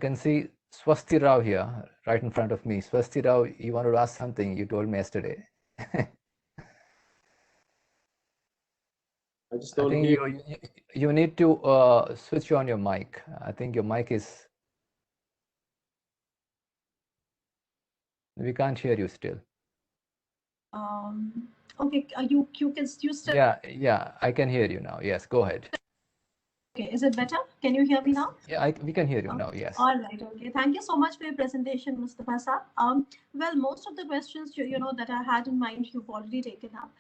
can see Swasti Rao here, right in front of me. Swasti Rao, you wanted to ask something. You told me yesterday. I just I don't think hear. you need to switch on your mic. I think your mic is. We can't hear you still. Okay, you still. Yeah, I can hear you now. Yes, go ahead. Okay, is it better? Can you hear me now? Yeah, we can hear you now. Yes. All right. Okay. Thank you so much for your presentation, Mustafa sir. Well, most of the questions that I had in mind, you've already taken up.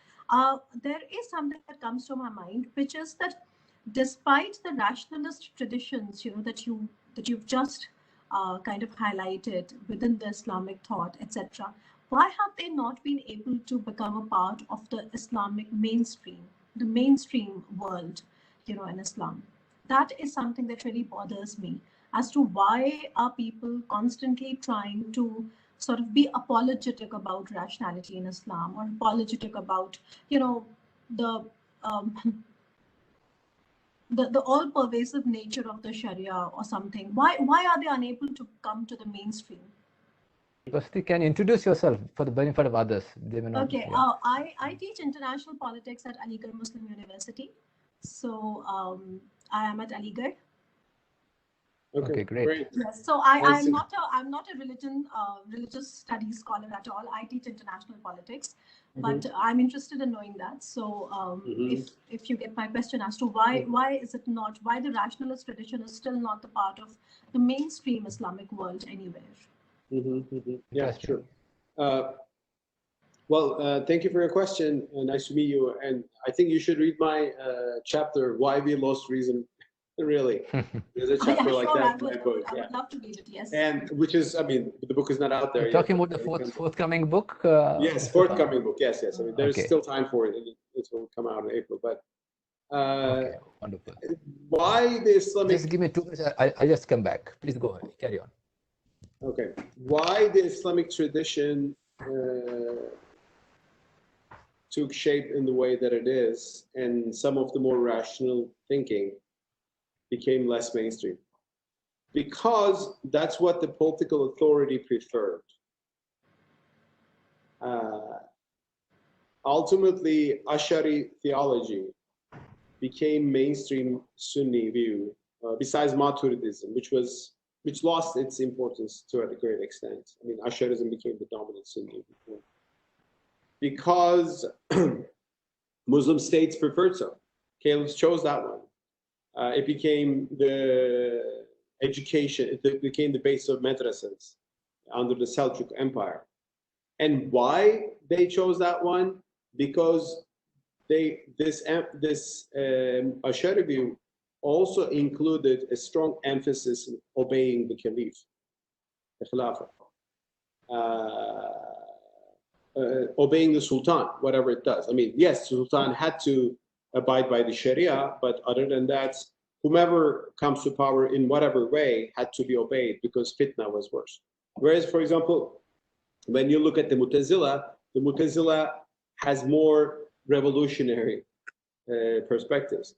There is something that comes to my mind, which is that despite the rationalist traditions, that you've just kind of highlighted within the Islamic thought, etc., why have they not been able to become a part of the Islamic mainstream, the mainstream world, in Islam? That is something that really bothers me as to why are people constantly trying to sort of be apologetic about rationality in Islam, or apologetic about the um, the all pervasive nature of the Sharia or something. Why are they unable to come to the mainstream? Swasti, can you introduce yourself for the benefit of others? They may not. Okay, Yeah. I teach international politics at Aligarh Muslim University. So I am at Aligarh. Okay, great. Yes, so I'm not a religious studies scholar at all. I teach international politics, but I'm interested in knowing that. So if you get my question as to why is it not, why the rationalist tradition is still not the part of the mainstream Islamic world anywhere? Yeah, sure. Well, thank you for your question. Nice to meet you. And I think you should read my chapter, Why We Lost Reason. Really, there's a chapter like that in my book. I would love to read it. Yes. And which is, I mean, the book is not out there You're yet. talking about the forthcoming book? Yes, forthcoming book. Yes. I mean, there's still time for it. It will come out in April. But okay, wonderful. Why the Islamic? Just give me 2 minutes. I'll just come back. Please go ahead. Carry on. Okay. Why the Islamic tradition took shape in the way that it is, and some of the more rational thinking became less mainstream? Because that's what the political authority preferred. Ultimately, Ash'ari theology became mainstream Sunni view, besides Maturidism, which lost its importance to a great extent. I mean, Ash'arism became the dominant Sunni view because Muslim states preferred so. Caliphs chose that one. It became the education, it became the base of madrasas under the Seljuk Empire. And why they chose that one? Because this Ash'ari view also included a strong emphasis in obeying the Caliph, the Khilafah, obeying the Sultan, whatever it does. I mean, yes, the Sultan had to abide by the Sharia, but other than that, whomever comes to power in whatever way had to be obeyed because fitna was worse. Whereas, for example, when you look at the Mu'tazila has more revolutionary perspectives.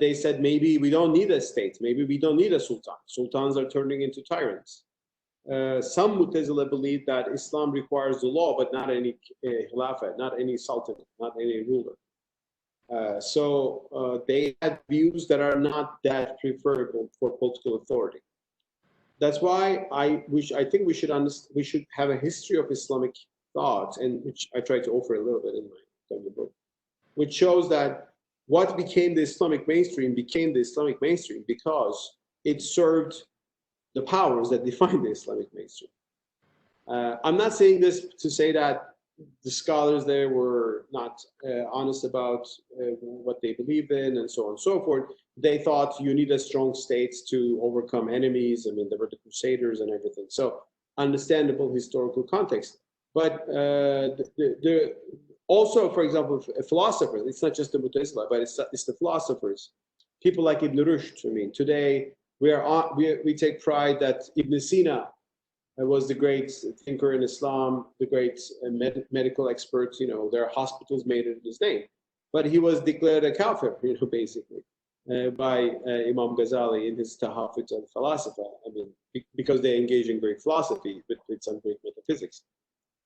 They said maybe we don't need a state, maybe we don't need a sultan. Sultans are turning into tyrants. Some Mu'tazila believe that Islam requires the law, but not any khilafah, not any sultan, not any ruler. So they had views that are not that preferable for political authority. That's why I think we should have a history of Islamic thought, and which I try to offer a little bit in my book, which shows that what became the Islamic mainstream became the Islamic mainstream because it served the powers that define the Islamic mainstream. I'm not saying this to say that the scholars there were not honest about what they believed in and so on and so forth. They thought you need a strong state to overcome enemies. I mean, there were the Crusaders and everything. So understandable historical context. But also, for example, philosophers, it's not just the Mu'tazila, but it's the philosophers. People like Ibn Rushd. I mean, today we take pride that Ibn Sina was the great thinker in Islam, the great medical expert. You know, there are hospitals made in his name, but he was declared a kafir, basically. by Imam Ghazali in his Tahafut al-Falasifa. I mean, because they engage in Greek philosophy with some Greek metaphysics.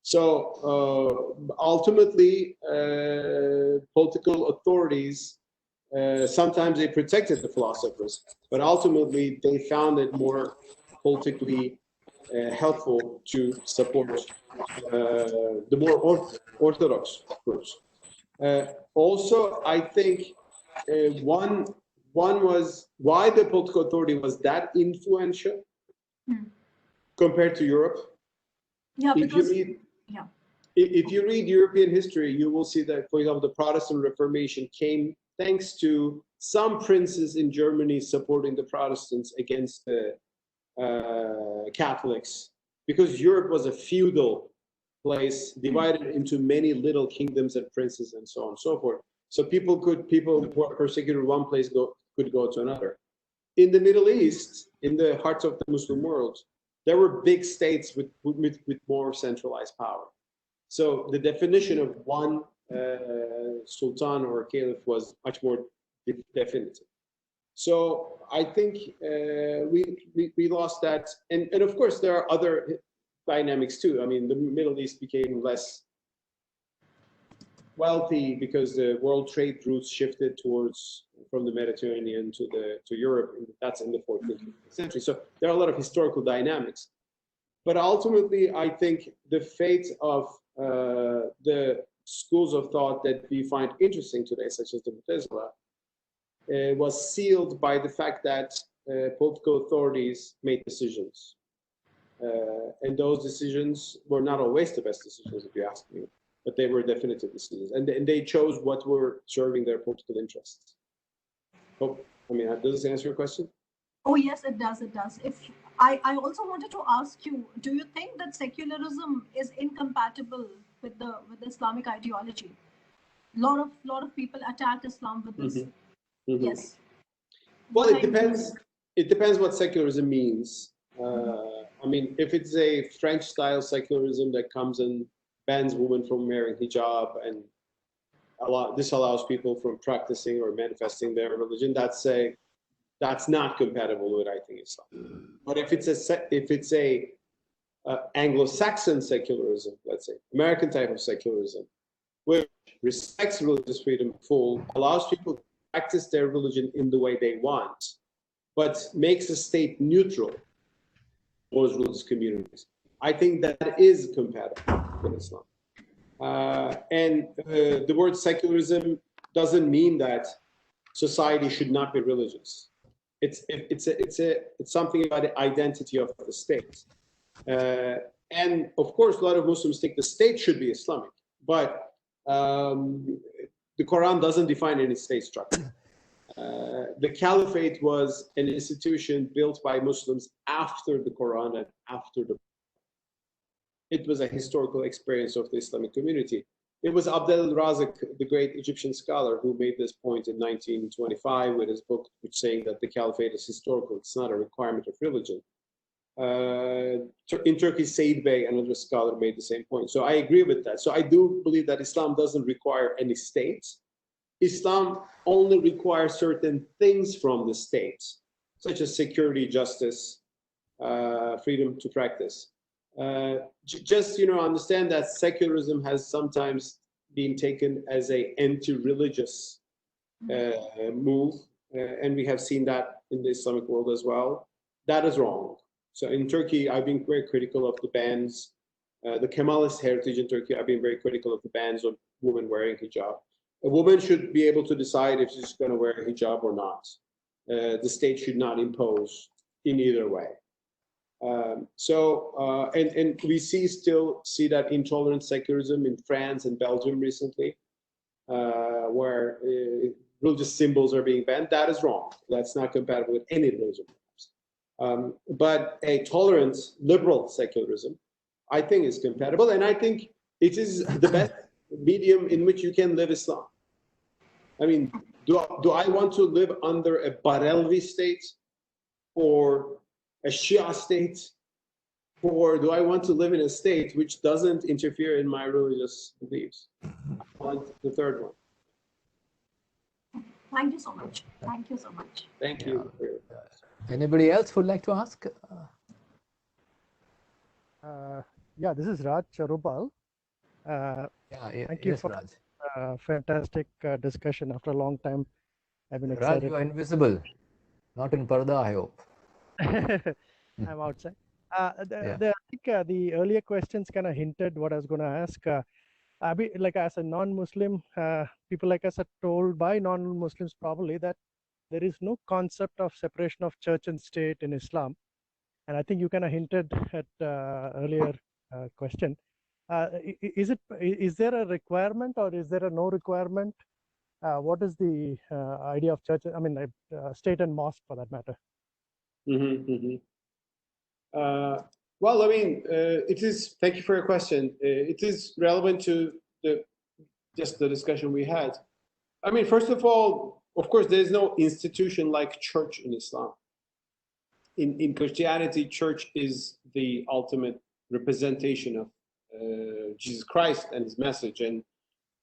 So ultimately, political authorities, sometimes they protected the philosophers, but ultimately they found it more politically helpful to support the more orthodox groups. Also, I think one was why the political authority was that influential compared to Europe. Yeah, If you because read, yeah. if you read European history, you will see that, for example, the Protestant Reformation came thanks to some princes in Germany supporting the Protestants against the Catholics, because Europe was a feudal place divided into many little kingdoms and princes and so on and so forth. So people who are persecuted in one place could go to another. In the Middle East, in the heart of the Muslim world, there were big states with more centralized power. So the definition of one sultan or caliph was much more definitive. So I think we lost that, and of course there are other dynamics too. I mean, the Middle East became less wealthy because the world trade routes shifted towards from the Mediterranean to Europe. And that's in the 14th century. So there are a lot of historical dynamics. But ultimately, I think the fate of the schools of thought that we find interesting today, such as the Mu'tazila, was sealed by the fact that political authorities made decisions. And those decisions were not always the best decisions, if you ask me, but they were definitive decisions. And they chose what were serving their political interests. Hope, I mean, does this answer your question? Oh, yes, it does. It does. If I also wanted to ask you, do you think that secularism is incompatible with the Islamic ideology? Lot of people attack Islam with this. Yes. Well, it depends. It depends what secularism means. I mean, if it's a French-style secularism that comes and bans women from wearing hijab and this allows people from practicing or manifesting their religion, that's not compatible with, I think, Islam. But if it's a Anglo-Saxon secularism, let's say American type of secularism, which respects religious freedom full, allows people to practice their religion in the way they want, but makes the state neutral towards religious communities, I think that is compatible with Islam. And the word secularism doesn't mean that society should not be religious. It's something about the identity of the state. And of course, a lot of Muslims think the state should be Islamic, but the Quran doesn't define any state structure. The caliphate was an institution built by Muslims after the Quran and after it was a historical experience of the Islamic community. It was Abdel Razak, the great Egyptian scholar, who made this point in 1925 with his book, which saying that the caliphate is historical. It's not a requirement of religion. In Turkey, Said Bey, another scholar, made the same point. So I agree with that. So I do believe that Islam doesn't require any state. Islam only requires certain things from the state, such as security, justice, freedom to practice. Just understand that secularism has sometimes been taken as a anti-religious move, and we have seen that in the Islamic world as well. That is wrong. So in Turkey, I've been very critical of the bans, the Kemalist heritage in Turkey. I've been very critical of the bans of women wearing hijab. A woman should be able to decide if she's going to wear a hijab or not. The state should not impose in either way. And we still see that intolerant secularism in France and Belgium recently, where religious symbols are being banned. That is wrong. That's not compatible with any religion. But a tolerant liberal secularism, I think, is compatible, and I think it is the best medium in which you can live Islam. I mean, do I want to live under a Barelvi state or a Shia state, or do I want to live in a state which doesn't interfere in my religious beliefs? I want the third one. Thank you so much. Thank you so much. Thank Yeah. you. Anybody else would like to ask? Yeah, this is Raj Charupal. Thank you Yes, for Raj. fantastic discussion. After a long time, I've been Raj, excited. you are invisible, not in Parda, I hope. I'm outside. Yeah. I think the earlier questions kind of hinted what I was going to ask. Like as a non-Muslim, people like us are told by non-Muslims probably that there is no concept of separation of church and state in Islam. And I think you kind of hinted at earlier question. Is there a requirement or is there a no requirement? What is the idea of church? I mean, state and mosque for that matter. Well, I mean, it is. Thank you for your question. It is relevant to just the discussion we had. I mean, first of all, of course, there is no institution like church in Islam. In Christianity, church is the ultimate representation of Jesus Christ and his message, and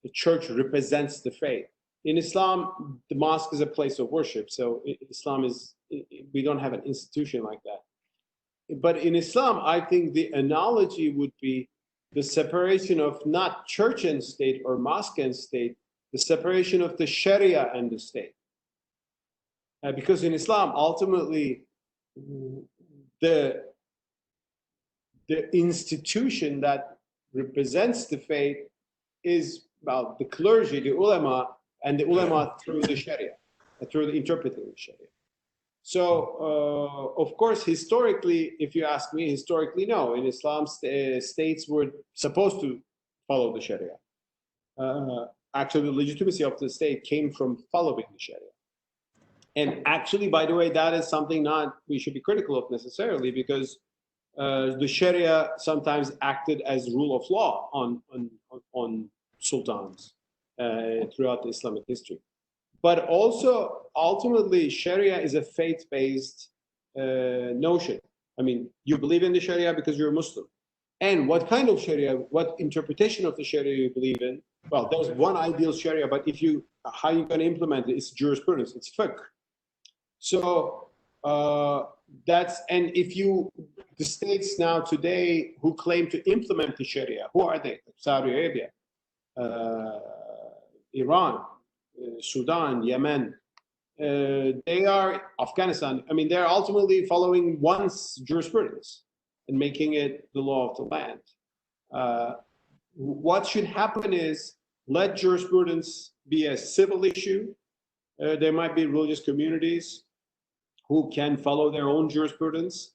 the church represents the faith. In Islam, the mosque is a place of worship, so Islam is, we don't have an institution like that. But in Islam, I think the analogy would be the separation of not church and state or mosque and state, the separation of the Sharia and the state. Because in Islam, ultimately, the institution that represents the faith is, well, the clergy, the ulama, and the ulama through the Sharia, through the interpreting the Sharia. So, of course, historically, if you ask me, historically, no. In Islam, states were supposed to follow the Sharia. Actually, the legitimacy of the state came from following the Sharia. And actually, by the way, that is something not we should be critical of necessarily, because the Sharia sometimes acted as rule of law on sultans throughout the Islamic history. But also, ultimately, Sharia is a faith-based notion. I mean, you believe in the Sharia because you're a Muslim. And what kind of Sharia, what interpretation of the Sharia you believe in? Well, there's one ideal Sharia, but if you, how you going to implement it? It's jurisprudence, it's fiqh. So that's, and if you, the states now today who claim to implement the Sharia, who are they? Saudi Arabia, Iran, Sudan, Yemen, they are Afghanistan. I mean, they're ultimately following one's jurisprudence and making it the law of the land. What should happen is let jurisprudence be a civil issue. There might be religious communities who can follow their own jurisprudence.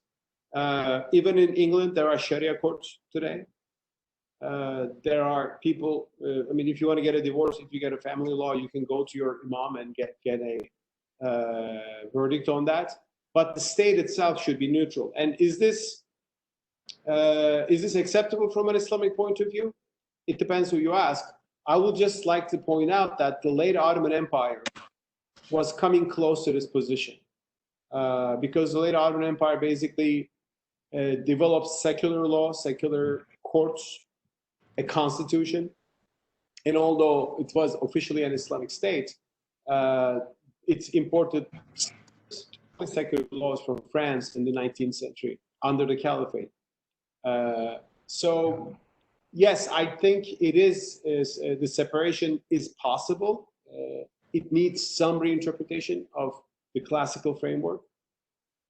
Even in England, there are Sharia courts today. There are people, I mean, if you want to get a divorce, if you get a family law, you can go to your imam and get a verdict on that. But the state itself should be neutral. And is this acceptable from an Islamic point of view? It depends who you ask. I would just like to point out that the late Ottoman Empire was coming close to this position because the late Ottoman Empire basically developed secular law, secular courts, a constitution, and although it was officially an Islamic state, it's imported secular laws from France in the 19th century under the Caliphate. So yes, I think it is the separation is possible. It needs some reinterpretation of the classical framework.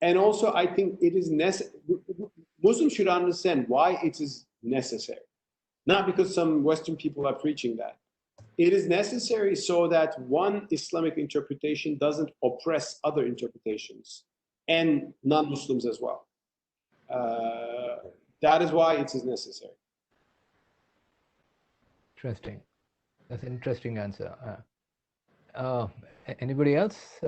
And also, I think it is necessary. Muslims should understand why it is necessary. Not because some Western people are preaching that. It is necessary so that one Islamic interpretation doesn't oppress other interpretations and non-Muslims as well. That is why it is necessary. Interesting. That's an interesting answer. Anybody else?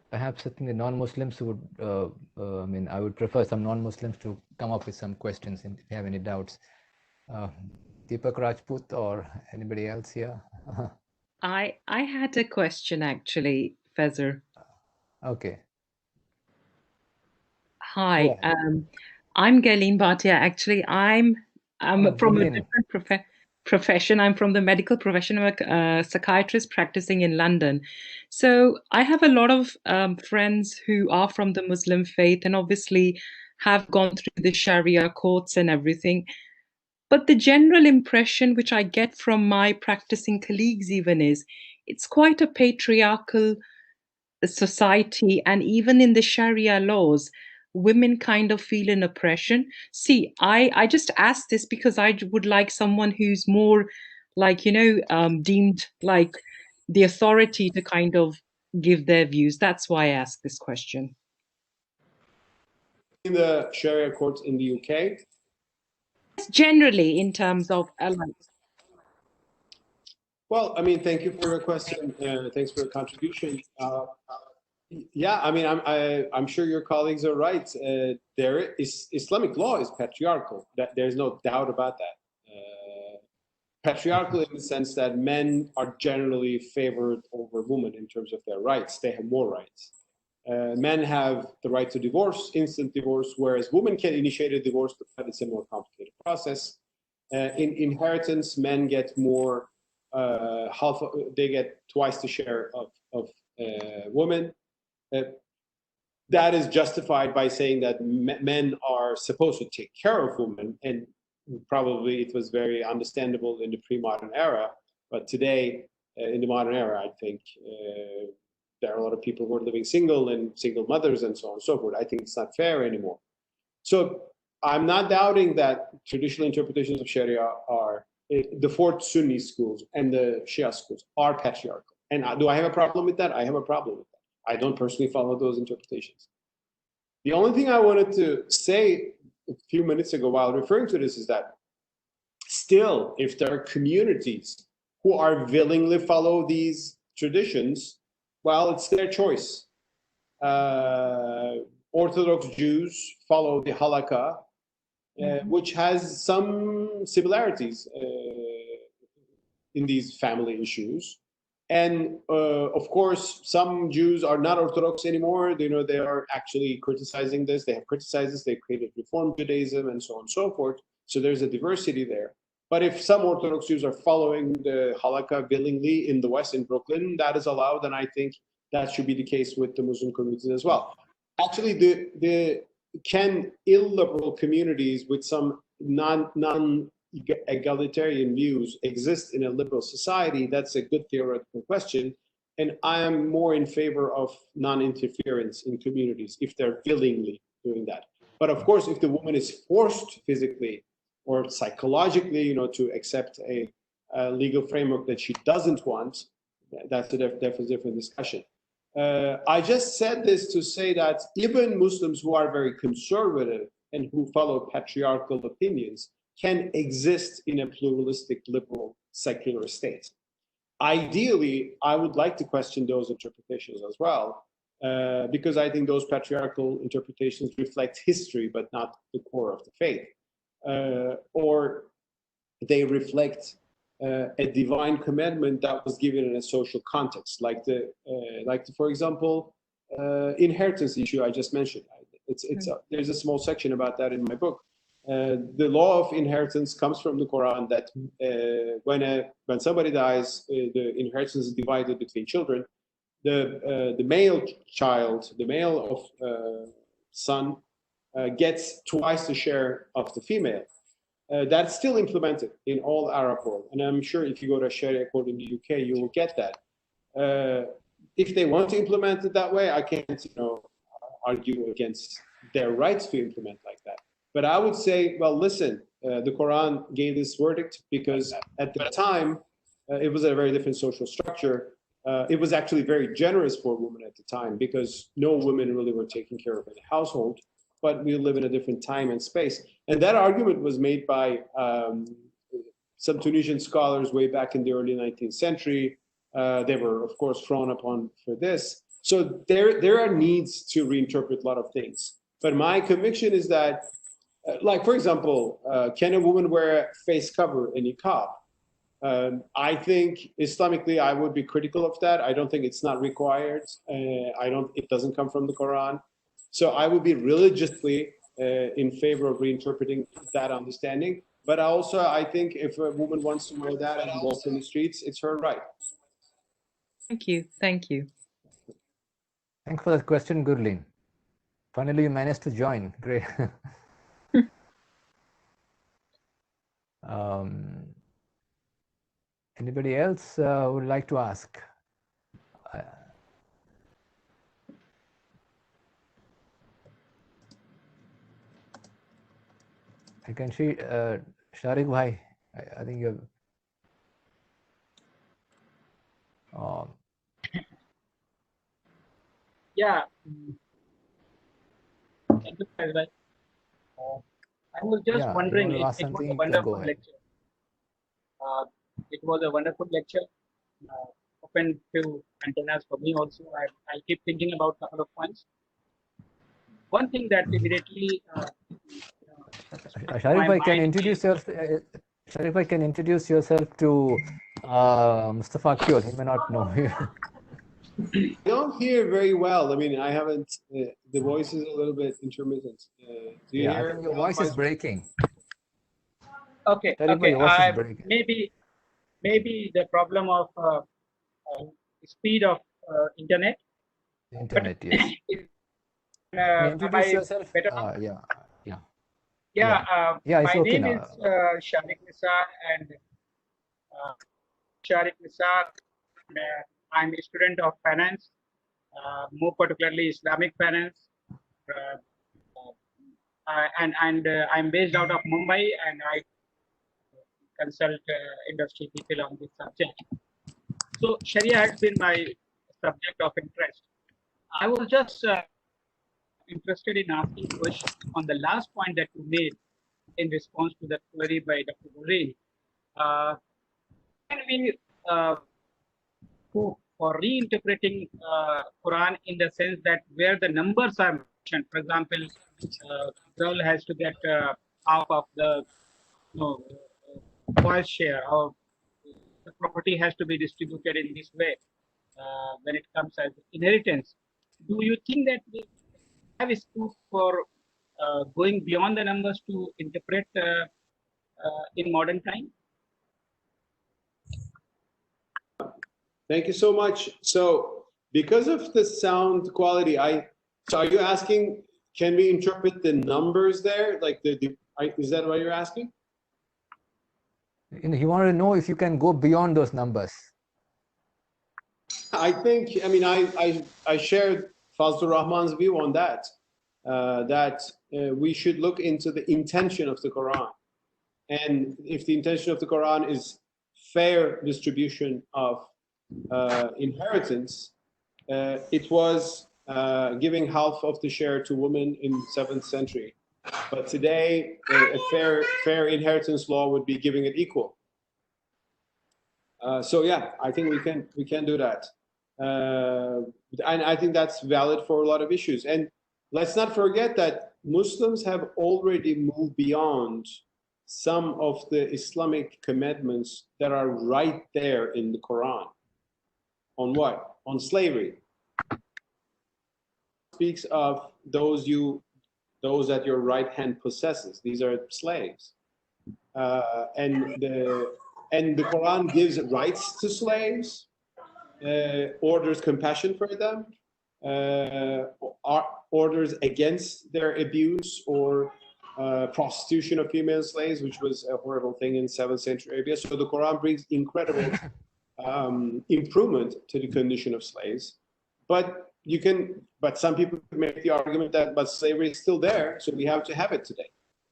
Perhaps I think the non-Muslims would, I mean, I would prefer some non-Muslims to come up with some questions if you have any doubts. Deepak Rajput or anybody else here? I had a question actually, Fezzer. Okay. Hi, I'm Galeen Bhatia. Actually, I'm from a Galeen. different profession. I'm from the medical profession. I'm a psychiatrist practicing in London. So I have a lot of friends who are from the Muslim faith and obviously have gone through the Sharia courts and everything. But the general impression which I get from my practicing colleagues even is it's quite a patriarchal society, and even in the Sharia laws, women kind of feel an oppression. See, I just ask this because I would like someone who's more like, deemed like the authority to kind of give their views. That's why I ask this question. In the Sharia courts in the UK? Generally, in terms of Well, I mean, thank you for your question. Thanks for your contribution. Yeah, I mean, I'm sure your colleagues are right. There is Islamic law is patriarchal. That there's no doubt about that. Patriarchal in the sense that men are generally favored over women in terms of their rights. They have more rights. Men have the right to divorce, instant divorce, whereas women can initiate a divorce, but it's a more complicated process. In inheritance, men get more, they get twice the share of women. That is justified by saying that men are supposed to take care of women, and probably it was very understandable in the pre-modern era, but today, in the modern era, I think there are a lot of people who are living single and single mothers and so on and so forth. I think it's not fair anymore. So I'm not doubting that traditional interpretations of Sharia are, the four Sunni schools and the Shia schools are patriarchal. And do I have a problem with that? I have a problem with that. I don't personally follow those interpretations. The only thing I wanted to say a few minutes ago while referring to this is that still, if there are communities who are willingly follow these traditions, well, it's their choice. Orthodox Jews follow the halakha, which has some similarities in these family issues. And of course, some Jews are not Orthodox anymore. They are actually criticizing this. They have criticized this. They created Reform Judaism and so on and so forth. So there's a diversity there. But if some Orthodox Jews are following the halakha willingly in the West, in Brooklyn, that is allowed. And I think that should be the case with the Muslim communities as well. Actually, can illiberal communities with some non-egalitarian views exist in a liberal society? That's a good theoretical question. And I am more in favor of non-interference in communities if they're willingly doing that. But of course, if the woman is forced physically or psychologically, to accept a legal framework that she doesn't want, that's a different discussion. I just said this to say that even Muslims who are very conservative and who follow patriarchal opinions can exist in a pluralistic, liberal, secular state. Ideally, I would like to question those interpretations as well, because I think those patriarchal interpretations reflect history, but not the core of the faith. Or they reflect a divine commandment that was given in a social context, like for example, inheritance issue I just mentioned. There's a small section about that in my book. The law of inheritance comes from the Quran that when somebody dies, the inheritance is divided between children. The male child, the male of son, gets twice the share of the female. That's still implemented in all Arab world, and I'm sure if you go to a Sharia court in the UK, you will get that. If they want to implement it that way, I can't, argue against their rights to implement like that. But I would say, well, listen, the Quran gave this verdict because at the time, it was a very different social structure. It was actually very generous for women at the time because no women really were taking care of the household, but we live in a different time and space. And that argument was made by some Tunisian scholars way back in the early 19th century. They were, of course, frowned upon for this. So there are needs to reinterpret a lot of things. But my conviction is that, like, for example, can a woman wear a face cover in niqab? I think Islamically, I would be critical of that. I don't think it's not required. It doesn't come from the Quran. So I would be religiously in favor of reinterpreting that understanding. But also, I think if a woman wants to wear that and walk in the streets, it's her right. Thank you. Thank you. Thanks for that question, Gurleen. Finally, you managed to join. Great. Anybody else would like to ask? I can see Sharik Bhai. I think you have. Yeah. Thank you very much. I was just Yeah, wondering, you want to ask it was a something? Please go wonderful ahead. lecture. It was a wonderful lecture. Open to antennas for me also. I keep thinking about a couple of points. One thing that immediately Sharif Bhai, can introduce yourself. Sharif Bhai, can introduce yourself to Mustafa Akyol. He may not know you. I don't hear very well. I mean, I haven't. The voice is a little bit intermittent. Do you Yeah, I hear? think your voice is breaking. Okay, Sharif Bhai, okay. your voice is breaking. Maybe the problem of speed of internet. Internet, yes. Can you Am introduce I yourself? better now? Yeah, it's My okay name now. is Sharik Nisar, and Sharik Nisar. I'm a student of finance, more particularly Islamic finance, and I'm based out of Mumbai, and I consult industry people on this subject. So Sharia has been my subject of interest. I was just interested in asking a question on the last point that you made in response to the query by Dr. Gurleen. Can we for reinterpreting Quran in the sense that where the numbers are mentioned, for example, girl has to get half of the boy's share, or the property has to be distributed in this way when it comes as inheritance. Do you think that we have a scope for going beyond the numbers to interpret in modern time? Thank you so much. So, because of the sound quality, so are you asking, can we interpret the numbers there? Like is that what you're asking? He wanted to know if you can go beyond those numbers. I think, I mean, I shared Fazlur Rahman's view on that, that we should look into the intention of the Quran. And if the intention of the Quran is fair distribution of inheritance, it was giving half of the share to women in 7th century. But today, a fair inheritance law would be giving it equal. So yeah, I think we can do that. And I think that's valid for a lot of issues. And let's not forget that Muslims have already moved beyond some of the Islamic commandments that are right there in the Quran. On what? On slavery. It speaks of those that your right hand possesses. These are slaves. And the Quran gives rights to slaves, orders compassion for them, orders against their abuse or prostitution of female slaves, which was a horrible thing in 7th century Arabia. So the Quran brings incredible improvement to the condition of slaves. But some people make the argument that but slavery is still there, so we have to have it today.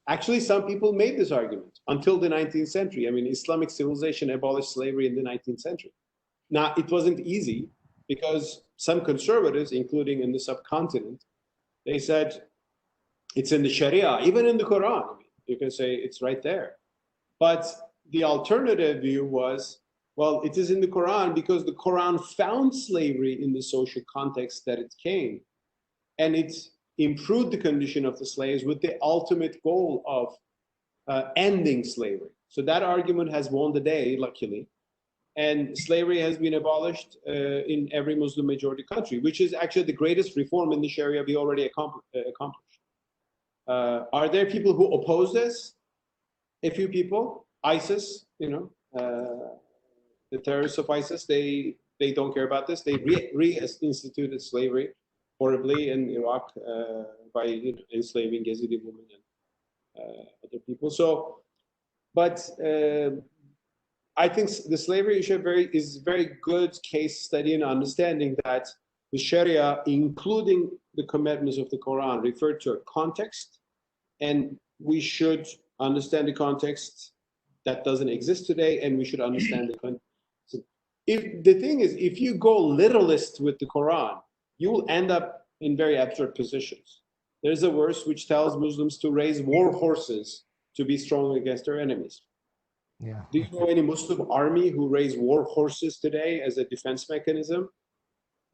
Actually, some people made this argument until the 19th century. I mean, Islamic civilization abolished slavery in the 19th century. Now, it wasn't easy because some conservatives, including in the subcontinent, they said it's in the Sharia, even in the Quran. I mean, you can say it's right there. But the alternative view was, well, it is in the Quran because the Quran found slavery in the social context that it came. And it improved the condition of the slaves with the ultimate goal of ending slavery. So that argument has won the day, luckily. And slavery has been abolished in every Muslim majority country, which is actually the greatest reform in the Sharia we already accomplished. Are there people who oppose this? a few people, ISIS, the terrorists of ISIS, they don't care about this. They reinstituted slavery horribly in Iraq by enslaving Yazidi women and other people. So, but I think the slavery issue is very good case study in understanding that the Sharia, including the commandments of the Quran, refer to a context, and we should understand the context that doesn't exist today, and we should understand the context. So if the thing is, if you go literalist with the Quran, you will end up in very absurd positions. There's a verse which tells Muslims to raise war horses to be strong against their enemies. Yeah. Do you know any Muslim army who raise war horses today as a defense mechanism?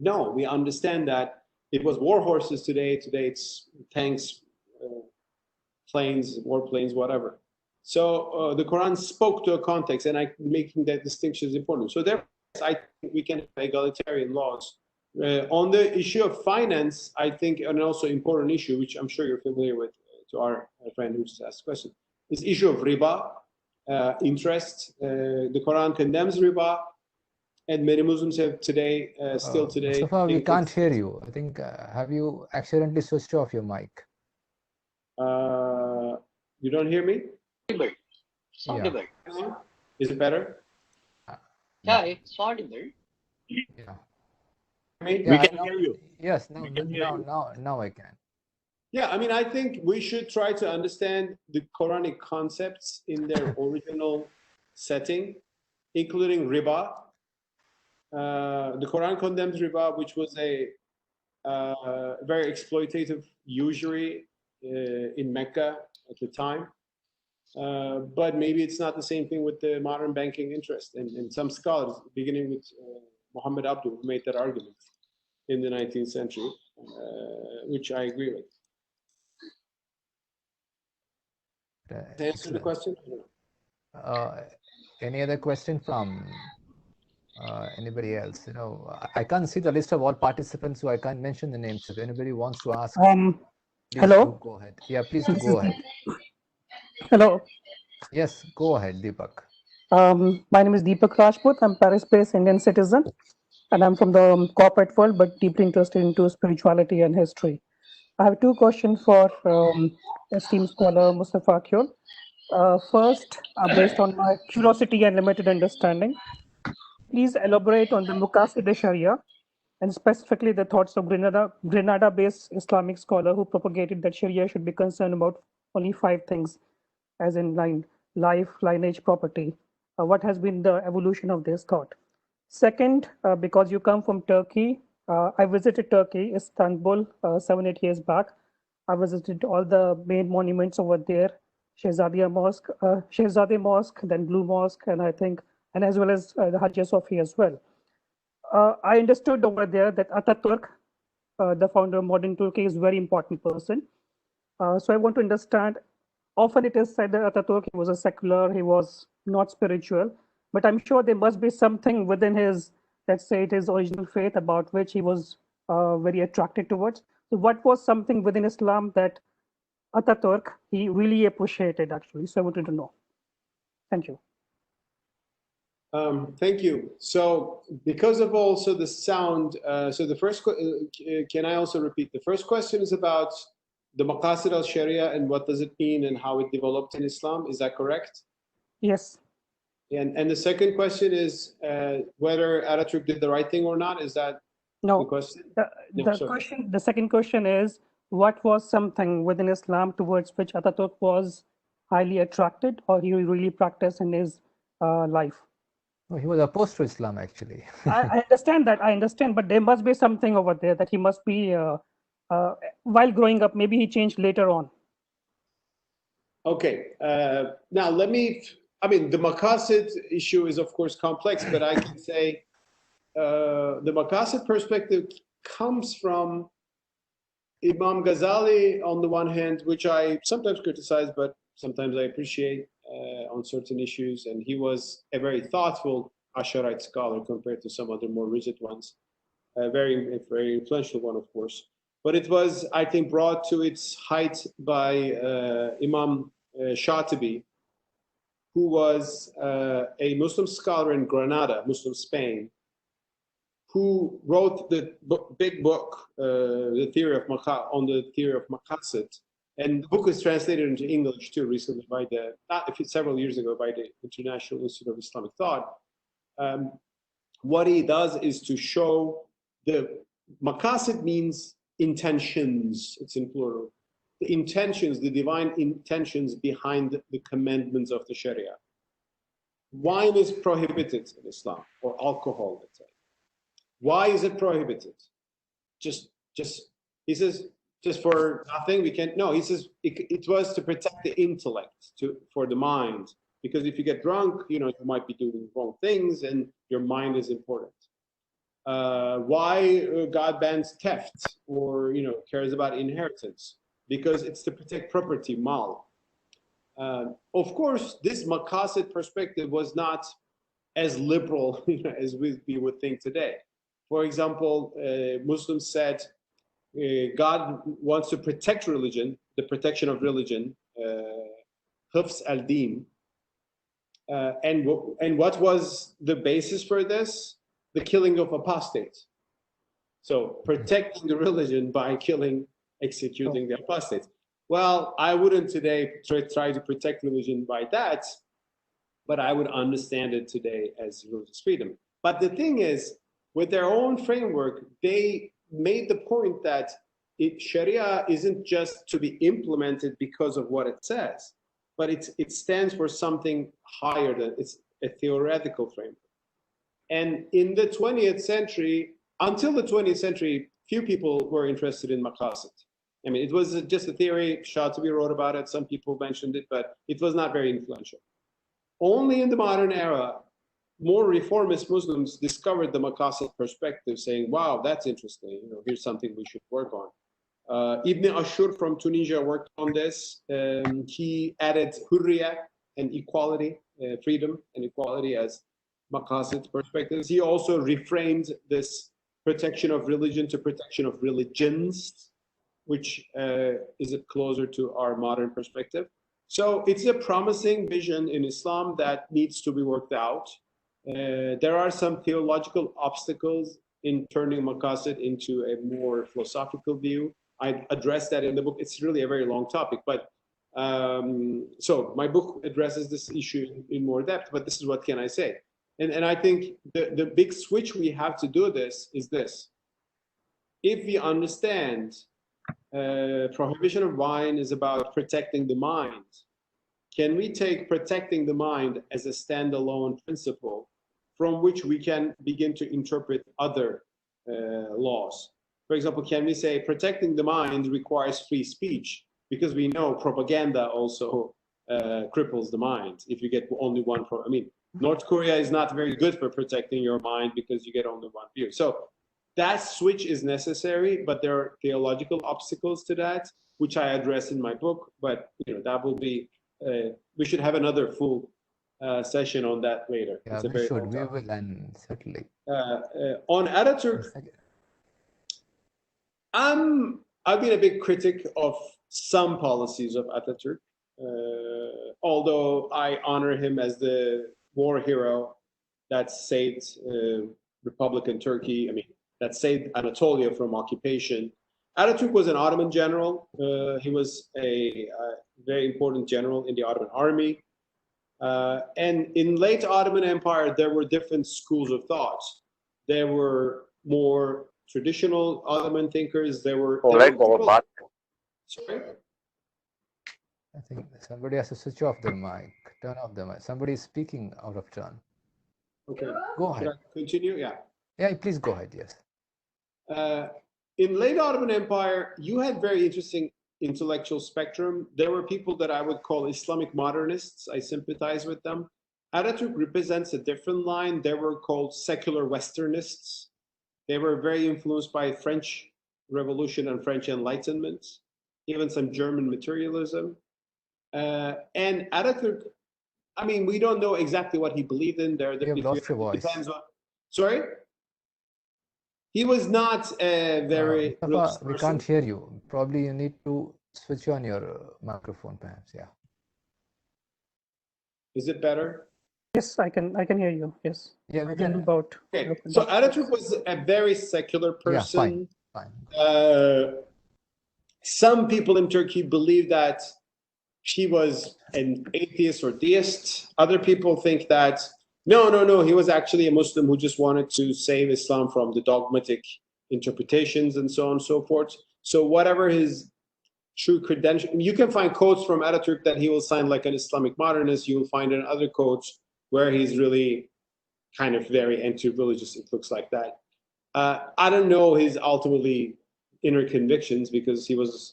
No, we understand that it was war horses today. Today it's tanks, planes, warplanes, whatever. So the Quran spoke to a context, and making that distinction is important. So therefore, I think we can have egalitarian laws. On the issue of finance, I think an also important issue, which I'm sure you're familiar with, to our friend who just asked the question, is issue of riba, interest. The Quran condemns riba, and many Muslims have today, still today. Mustafa, we can't hear you. I think, have you accidentally switched off your mic? You don't hear me? It's audible. Yeah. Is it better? Yeah, it's audible. Yeah. We can hear you. Yes, now I can. Yeah, I mean, I think we should try to understand the Quranic concepts in their original setting, including riba. The Quran condemns riba, which was a very exploitative usury in Mecca at the time. But maybe it's not the same thing with the modern banking interest. And some scholars, beginning with Muhammad Abdul, who made that argument in the 19th century, which I agree with. To answer the question? Any other question from anybody else? I can't see the list of all participants, so I can't mention the names. If anybody wants to ask, hello. Go ahead. Yeah, please go ahead. Hello. Yes, go ahead, Deepak. My name is Deepak Rajput. I'm Paris-based Indian citizen, and I'm from the corporate world, but deeply interested into spirituality and history. I have two questions for esteemed scholar Mustafa Akyol. First, based on my curiosity and limited understanding, please elaborate on the Muqasid Sharia, and specifically the thoughts of Grenada-based Islamic scholar who propagated that Sharia should be concerned about only 5 things, as in life, lineage, property. What has been the evolution of this thought? Second, because you come from Turkey, I visited Turkey, Istanbul, 7-8 years back. I visited all the main monuments over there, Shehzade Mosque, then Blue Mosque, and and as well as the Hagia Sophia as well. I understood over there that Ataturk, the founder of modern Turkey, is a very important person. So I want to understand, often it is said that Ataturk, he was a secular, he was not spiritual, but I'm sure there must be something within his, let's say, his original faith about which he was very attracted towards. So what was something within Islam that Ataturk, he really appreciated actually? So I wanted to know. Thank you. Thank you. So because of also the sound, so the first, can I also repeat? The first question is about the Maqasid al-Sharia and what does it mean and how it developed in Islam. Is that correct? Yes. And the second question is whether Ataturk did the right thing or not. Is that the question? The second question is, what was something within Islam towards which Ataturk was highly attracted, or he really practiced in his life? No, he was opposed to Islam, actually. I understand that. I understand, but there must be something over there that he must be, while growing up, maybe he changed later on. Okay. Now, let me, I mean, the Maqasid issue is, of course, complex, but I can say the Maqasid perspective comes from Imam Ghazali on the one hand, which I sometimes criticize, but sometimes I appreciate on certain issues. And he was a very thoughtful Asharite scholar compared to some other more rigid ones. Very influential one, of course. But it was, I think, brought to its height by Imam Shatibi, who was a Muslim scholar in Granada, Muslim Spain, who wrote the big book, the theory of on the theory of maqasid, and the book was translated into English too recently by several years ago by the International Institute of Islamic Thought. What he does is to show the maqasid means intentions. It's in plural. The intentions, the divine intentions behind the commandments of the Sharia. Wine is prohibited in Islam, or alcohol, let's say. Why is it prohibited? Just he says, just for nothing, we can't. No, he says it was to protect the intellect, for the mind, because if you get drunk, you might be doing wrong things, and your mind is important. Why God bans theft, or cares about inheritance? Because it's to protect property, mal. Of course, this maqasid perspective was not as liberal as we would think today. For example, Muslims said God wants to protect religion, the protection of religion, hifz al-din. And what was the basis for this? The killing of apostates. So protecting the religion by executing the apostates. Well, I wouldn't today try to protect religion by that, but I would understand it today as religious freedom. But the thing is, with their own framework, they made the point that Sharia isn't just to be implemented because of what it says, but it stands for something higher than it's a theoretical framework. And in the 20th century, until the 20th century, few people were interested in maqasid. I mean, it was just a theory. Shatibi wrote about it. Some people mentioned it, but it was not very influential. Only in the modern era, more reformist Muslims discovered the maqasid perspective, saying, wow, that's interesting. Here's something we should work on. Ibn Ashur from Tunisia worked on this. He added hurriya and equality, freedom and equality as maqasid perspectives. He also reframed this protection of religion to protection of religions, which is closer to our modern perspective. So it's a promising vision in Islam that needs to be worked out. There are some theological obstacles in turning maqasid into a more philosophical view. I addressed that in the book. It's really a very long topic, but so my book addresses this issue in more depth, but this is what can I say. And I think the big switch we have to do this is this. If we understand prohibition of wine is about protecting the mind, can we take protecting the mind as a standalone principle from which we can begin to interpret other laws? For example, can we say protecting the mind requires free speech? Because we know propaganda also cripples the mind if you get only one. I mean, North Korea is not very good for protecting your mind because you get only one view. So that switch is necessary, but there are theological obstacles to that, which I address in my book. But that will be, we should have another full session on that later. Yeah, it's a we very should. We will, and certainly. On Ataturk, I've been a big critic of some policies of Ataturk, although I honor him as the war hero that saved Republican Turkey. I mean, that saved Anatolia from occupation. Ataturk was an Ottoman general. He was a very important general in the Ottoman army. And in late Ottoman Empire, there were different schools of thought. There were more traditional Ottoman thinkers. There were sorry? I think somebody has to switch off their mic, turn off the mic. Somebody is speaking out of turn. Okay. Go ahead. Should I continue? Yeah. Yeah, please go ahead, yes. In late Ottoman Empire, you had very interesting intellectual spectrum. There were people that I would call Islamic modernists. I sympathize with them. Ataturk represents a different line. They were called secular Westernists. They were very influenced by French Revolution and French Enlightenment, even some German materialism. And Ataturk, I mean, we don't know exactly what he believed in. There, you have lost your voice. Sorry? He was not a very... Mustafa, we can't hear you. Probably you need to switch on your microphone, perhaps. Yeah. Is it better? Yes, I can hear you. Yes. Yeah, we I can can. about. Okay. So Ataturk was a very secular person. Yeah, fine. Some people in Turkey believe that he was an atheist or deist. Other people think that no, he was actually a Muslim who just wanted to save Islam from the dogmatic interpretations and so on and so forth. So whatever his true credential, you can find quotes from Ataturk that he will sign like an Islamic modernist. You will find in other quotes where he's really kind of very anti-religious. It looks like that. I don't know his ultimately inner convictions because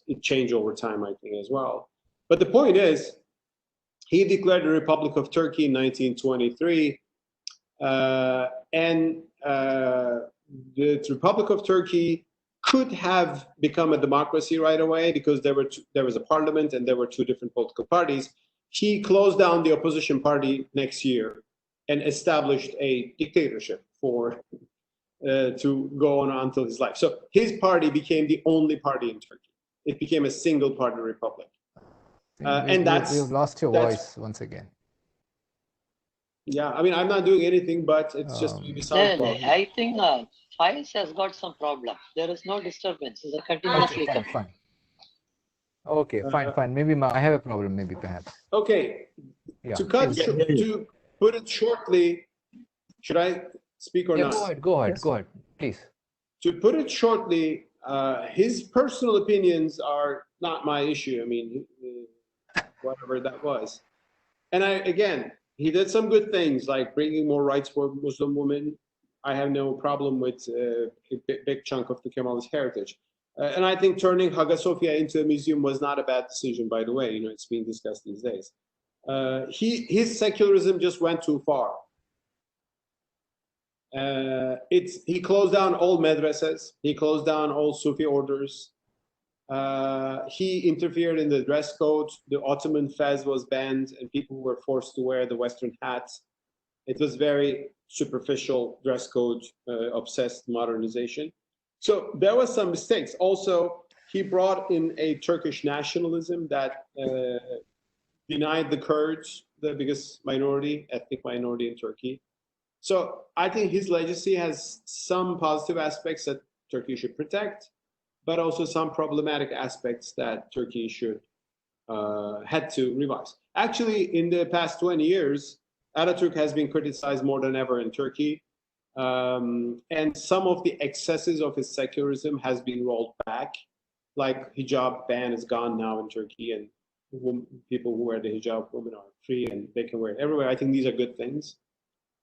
it changed over time, I think, as well. But the point is, he declared the Republic of Turkey in 1923, and the Republic of Turkey could have become a democracy right away because there was a parliament and there were two different political parties. He closed down the opposition party next year and established a dictatorship to go on until his life. So his party became the only party in Turkey. It became a single party republic. And we've lost your voice once again. Yeah, I mean, I'm not doing anything, but it's just maybe sound problem. I think Faiz has got some problem. There is no disturbance. It's a continuously Okay, fine. Okay, fine. Maybe I have a problem, maybe perhaps. Okay. Yeah. To put it shortly, should I speak or not? Go ahead, please. To put it shortly, his personal opinions are not my issue. I mean, whatever that was. And again, he did some good things like bringing more rights for Muslim women. I have no problem with a big chunk of the Kemalist heritage. And I think turning Hagia Sophia into a museum was not a bad decision, by the way. You know, it's being discussed these days. His secularism just went too far. He closed down all madrasas. He closed down all Sufi orders. He interfered in the dress code. The Ottoman fez was banned, and people were forced to wear the Western hats. It was very superficial dress code, obsessed modernization. So there was some mistakes. Also, he brought in a Turkish nationalism that denied the Kurds, the biggest ethnic minority in Turkey. So I think his legacy has some positive aspects that Turkey should protect, but also some problematic aspects that Turkey should had to revise. Actually, in the past 20 years, Ataturk has been criticized more than ever in Turkey. And some of the excesses of his secularism has been rolled back. Like hijab ban is gone now in Turkey, and people who wear the hijab, women are free and they can wear it everywhere. I think these are good things.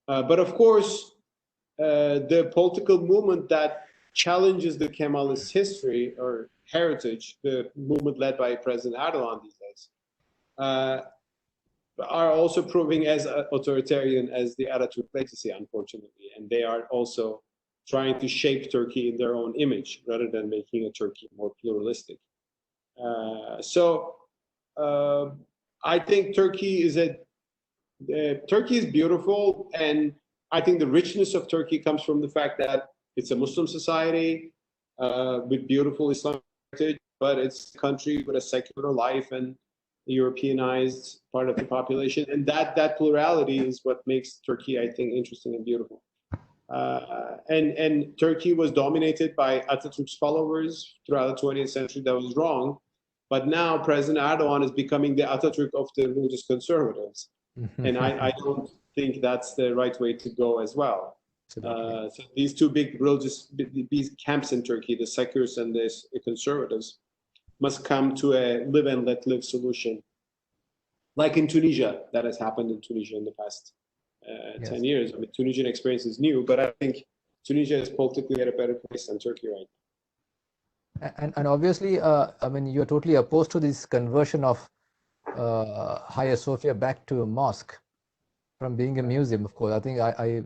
But of course, the political movement that challenges the Kemalist history or heritage, the movement led by President Erdogan these days, are also proving as authoritarian as the Ataturk legacy, unfortunately. And they are also trying to shape Turkey in their own image rather than making a Turkey more pluralistic. I think Turkey is beautiful, and I think the richness of Turkey comes from the fact that it's a Muslim society with beautiful Islamic heritage, but it's a country with a secular life and Europeanized part of the population, and that plurality is what makes Turkey, I think, interesting and beautiful. And Turkey was dominated by Ataturk's followers throughout the 20th century. That was wrong, but now President Erdogan is becoming the Ataturk of the religious conservatives, and I don't think that's the right way to go as well. So these two big religious camps in Turkey, the secularists and the conservatives, must come to a live and let live solution, like in Tunisia. That has happened in Tunisia in the past 10 years. I mean, Tunisian experience is new, but I think Tunisia is politically at a better place than Turkey right now. And obviously, I mean, you're totally opposed to this conversion of Hagia Sophia back to a mosque from being a museum, of course. I think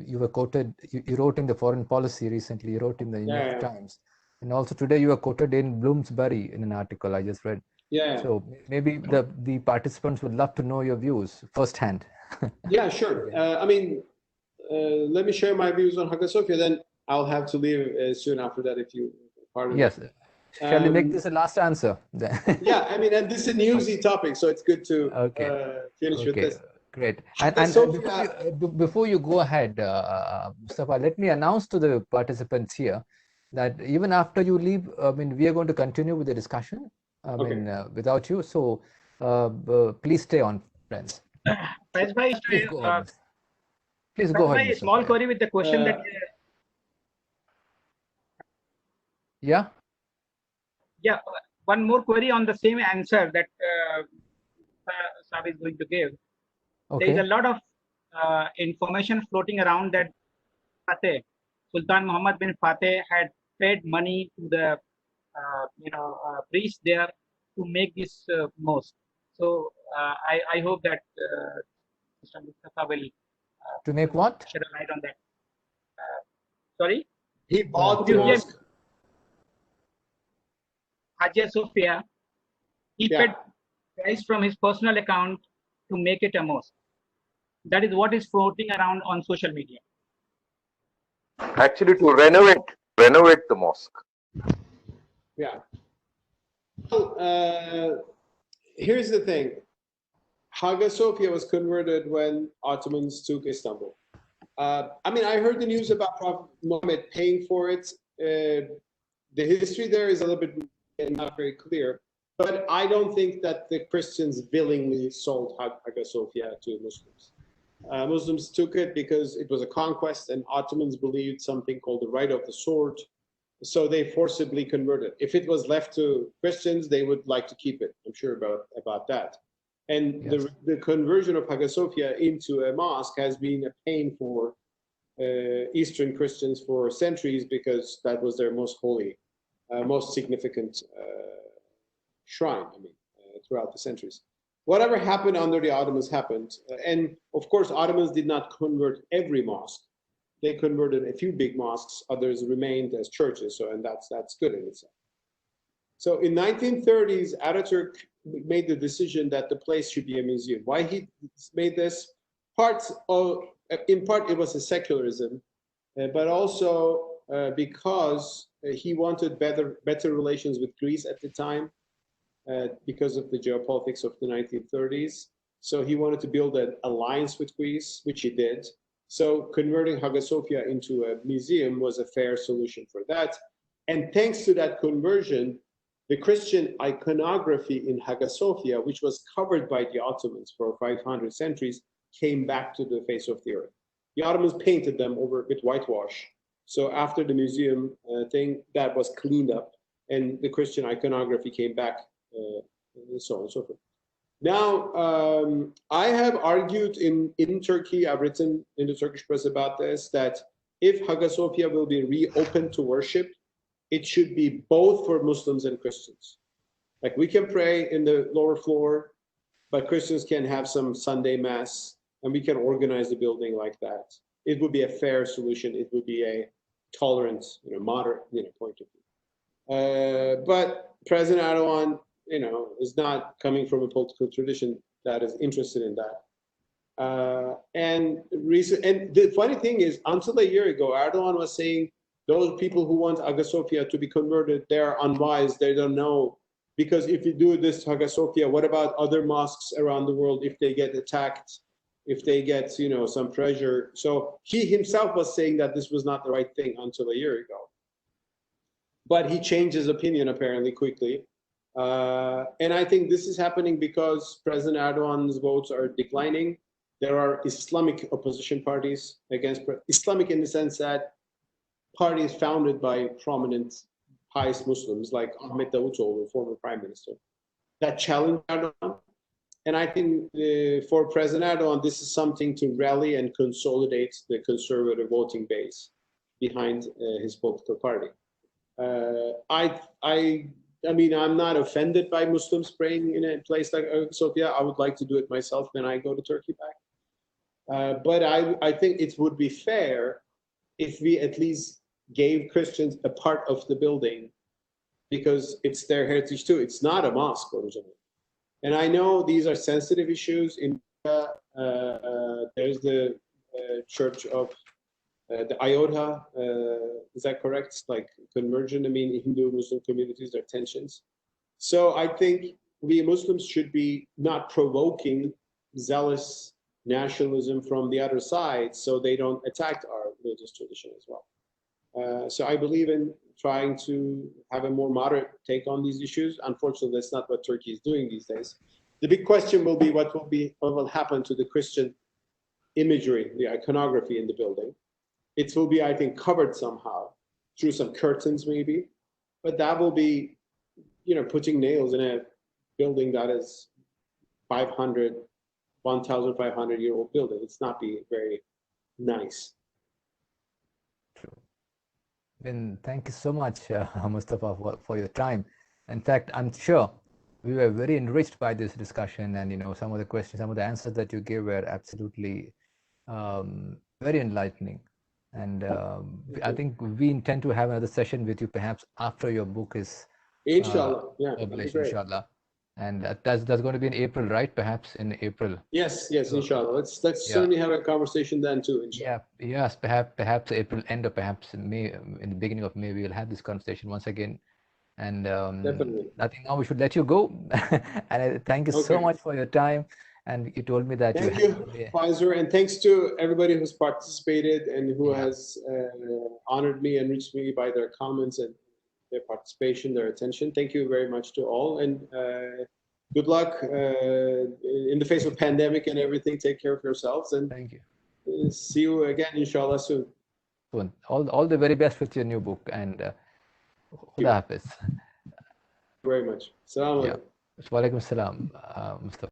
you were quoted, you wrote in the Foreign Policy recently, you wrote in the New York Times. And also today you were quoted in Bloomsbury in an article I just read. So maybe the participants would love to know your views firsthand. Yeah, sure. I mean, let me share my views on Hagia Sophia, then I'll have to leave soon after that if you pardon me. Yes. Shall we make this a last answer? Yeah, I mean, and this is a newsy topic, so it's good to finish with this. Great. And before you go ahead, Mustafa, let me announce to the participants here that even after you leave, I mean, we are going to continue with the discussion. I mean, without you. So please stay on, friends. Please go ahead. Please go ahead. A small query with the question that. Yeah. Yeah. One more query on the same answer that Sab is going to give. Okay. There is a lot of information floating around that Fateh, Sultan Muhammad bin Fateh had paid money to the priest there to make this mosque. So I hope that Mr. Mustafa will to make what? Shed a light on that. Sorry? He bought the mosque. Hagia Sophia, he paid price from his personal account to make it a mosque. That is what is floating around on social media. Actually, to renovate the mosque. Yeah. Well, here's the thing. Hagia Sophia was converted when Ottomans took Istanbul. I mean, I heard the news about Prophet Muhammad paying for it. The history there is a little bit not very clear, but I don't think that the Christians willingly sold Hagia Sophia to Muslims. Muslims took it because it was a conquest, and Ottomans believed something called the right of the sword, so they forcibly converted. If it was left to Christians, they would like to keep it. I'm sure about that. And yes, the conversion of Hagia Sophia into a mosque has been a pain for Eastern Christians for centuries, because that was their most holy, most significant shrine, I mean, throughout the centuries. Whatever happened under the Ottomans happened. And of course, Ottomans did not convert every mosque. They converted a few big mosques, others remained as churches, so, and that's good in itself. So in 1930s, Ataturk made the decision that the place should be a museum. Why he made this? In part, it was a secularism, but also because he wanted better relations with Greece at the time, because of the geopolitics of the 1930s. So he wanted to build an alliance with Greece, which he did. So converting Hagia Sophia into a museum was a fair solution for that. And thanks to that conversion, the Christian iconography in Hagia Sophia, which was covered by the Ottomans for 500 centuries, came back to the face of the earth. The Ottomans painted them over with whitewash. So after the museum thing, that was cleaned up, and the Christian iconography came back, and so on and so forth. Now, I have argued in Turkey, I've written in the Turkish press about this, that if Hagia Sophia will be reopened to worship, it should be both for Muslims and Christians. Like, we can pray in the lower floor, but Christians can have some Sunday mass, and we can organize the building like that. It would be a fair solution. It would be a tolerant, moderate, point of view. But President Erdogan, is not coming from a political tradition that is interested in that. And the funny thing is, until a year ago, Erdogan was saying those people who want Hagia Sophia to be converted, they are unwise, they don't know. Because if you do this to Hagia Sophia, what about other mosques around the world if they get attacked, if they get, some pressure? So he himself was saying that this was not the right thing until a year ago. But he changed his opinion apparently quickly. And I think this is happening because President Erdogan's votes are declining. There are Islamic opposition parties against Islamic in the sense that parties founded by prominent pious Muslims like Ahmet Davutoğlu, former prime minister, that challenge Erdogan. And I think for President Erdogan, this is something to rally and consolidate the conservative voting base behind his political party. I mean, I'm not offended by Muslims praying in a place like Sophia. I would like to do it myself when I go to Turkey back. But I think it would be fair if we at least gave Christians a part of the building, because it's their heritage too. It's not a mosque originally. And I know these are sensitive issues. In there's the church of the Iota, is that correct? It's like conversion. I mean, Hindu Muslim communities, there are tensions. So I think we Muslims should be not provoking zealous nationalism from the other side so they don't attack our religious tradition as well. So I believe in trying to have a more moderate take on these issues. Unfortunately, that's not what Turkey is doing these days. The big question will be what will happen to the Christian imagery, the iconography in the building. It will be, I think, covered somehow through some curtains maybe, but that will be, putting nails in a building that is 1,500-year-old building. It's not be very nice. True. Then thank you so much, Mustafa, for your time. In fact, I'm sure we were very enriched by this discussion, and some of the questions, some of the answers that you gave were absolutely very enlightening. And I think we intend to have another session with you perhaps after your book is Inshallah, published, inshallah. And that's going to be in April, right? Perhaps in April. Yes, inshallah. Let's certainly have a conversation then too, inshallah. Yes, perhaps April end or perhaps May, in the beginning of May, we will have this conversation once again. And definitely. I think now we should let you go. And thank you so much for your time. And you told me that thank you, Pfizer, and thanks to everybody who's participated and who has honored me and reached me by their comments and their participation, their attention. Thank you very much to all, and good luck in the face of pandemic and everything. Take care of yourselves, and thank you. See you again, inshallah, soon. All the very best with your new book, and Khuda Hafiz. Very much. Assalamu alaikum. Wa alaikum salam, Mustafa.